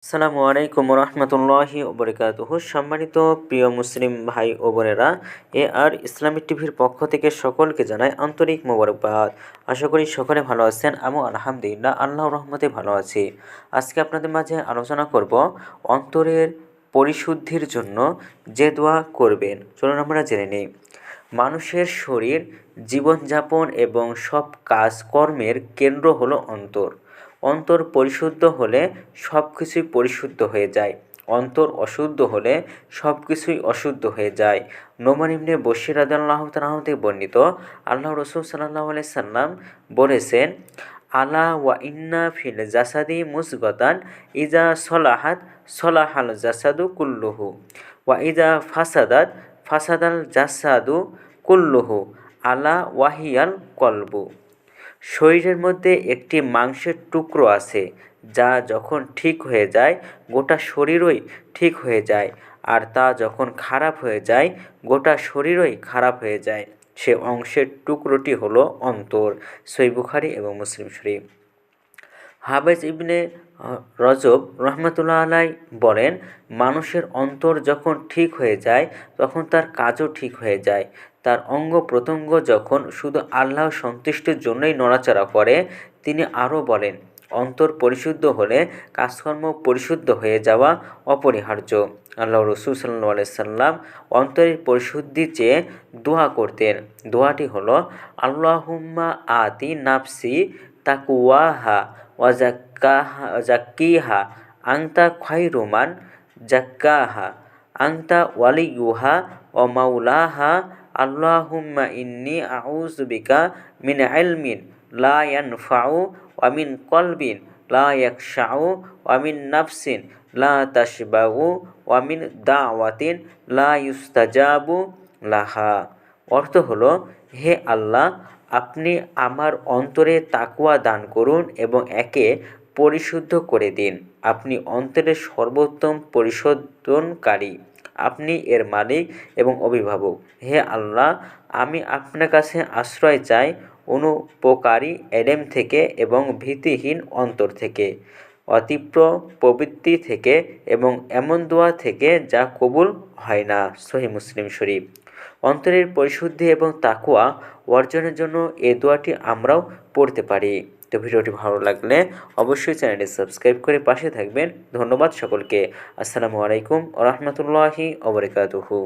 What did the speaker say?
আসসালামু আলাইকুম রহমতুল্লাহি ওবরকাতুহু। সম্মানিত প্রিয় মুসলিম ভাই ও বোনেরা, আর ইসলামিক টিভির পক্ষ থেকে সকলকে জানাই আন্তরিক মোবারকবাদ। আশা করি সকলে ভালো আছেন। আমি আলহামদুলিল্লাহ আল্লাহর রহমতে ভালো আছি। আজকে আপনাদের মাঝে আলোচনা করব অন্তরের পরিশুদ্ধির জন্য যে দোয়া করবেন। চলুন আমরা জেনে নিই। মানুষের শরীর, জীবনযাপন এবং সব কাজকর্মের কেন্দ্র হলো অন্তর। অন্তর পরিশুদ্ধ হলে সব কিছুই পরিশুদ্ধ হয়ে যায়। অন্তর অশুদ্ধ হলে সব কিছুই অশুদ্ধ হয়ে যায়। নোমান ইবনে বশীর রাদিয়াল্লাহু তাআলা থেকে বর্ণিত, আল্লাহ রসুল সাল্লাল্লাহু আলাইহি সাল্লাম বলেছেন, আলা ওয়া ইন্না ফিল জাসাদি মুসগাতান ইজা সলাহাত সলাহাল জাসাদু কুল্লুহু ওয়া ইজা ফাসাদাত ফাসাদাল জাসাদু কুল্লুহু আলা ওয়াহিয়াল কলবু। শরীরের মধ্যে একটি মাংসের টুকরো আছে, যা যখন ঠিক হয়ে যায় গোটা শরীরই ঠিক হয়ে যায়, আর তা যখন খারাপ হয়ে যায় গোটা শরীরই খারাপ হয়ে যায়। সে অংশের টুকরোটি হলো অন্তর। সহিহ বুখারী এবং মুসলিম শরীফ। হাফেজ ইবনে রজব রহমতুল্লাহ আলাই বলেন, মানুষের অন্তর যখন ঠিক হয়ে যায় তখন তার কাজও ঠিক হয়ে যায়। তার অঙ্গ প্রত্যঙ্গ যখন শুধু আল্লাহ সন্তুষ্টির জন্যই নড়াচড়া করে। তিনি আরও বলেন, অন্তর পরিশুদ্ধ হলে কাজকর্ম পরিশুদ্ধ হয়ে যাওয়া অপরিহার্য। আল্লাহ রসুল সাল্লাল্লাহু আলাইহি সাল্লাম অন্তরের পরিশুদ্ধি চেয়ে দোয়া করতেন। দোয়াটি হলো, আল্লাহুম্মা আতি নাফসি তাকওয়াহা ওয়া জাক্কিহা আনতা খায়রু মান জাক্কাহা আনতা ওয়ালিয়ুহা ওয়া মাওলাহা। আল্লাহুম্মা ইন্নী আউযু বিকা মিন ইলমিন লা ইয়ানফাউ ওয়া মিন কলবিন লা ইয়াখশাউ ওয়া মিন নাফসিন লা তাশবাউ ওয়া মিন দাওয়াতিন লা ইউস্তাজাবু লাহা। অর্থ হলো, হে আল্লাহ, আপনি আমার অন্তরে তাকওয়া দান করুন এবং একে পরিশুদ্ধ করে দিন। আপনি অন্তরের সর্বোত্তম পরিশোধনকারী। আপনি এর মালিক এবং অভিভাবক। হে আল্লাহ, আমি আপনার কাছে আশ্রয় চাই অনুপকারী এলেম থেকে এবং ভীতিহীন অন্তর থেকে, অতীব্র প্রবৃত্তি থেকে এবং এমন দোয়া থেকে যা কবুল হয় না। সহিহ মুসলিম শরীফ। অন্তরের পরিশুদ্ধি এবং তাকওয়া অর্জনের জন্য এই দোয়াটি আমরাও পড়তে পারি। তো ভিডিওটি ভালো লাগলে অবশ্যই চ্যানেলটি সাবস্ক্রাইব করে পাশে থাকবেন। ধন্যবাদ সকলকে। আসসালামু আলাইকুম ওয়া রাহমাতুল্লাহি ওয়া বারাকাতুহু।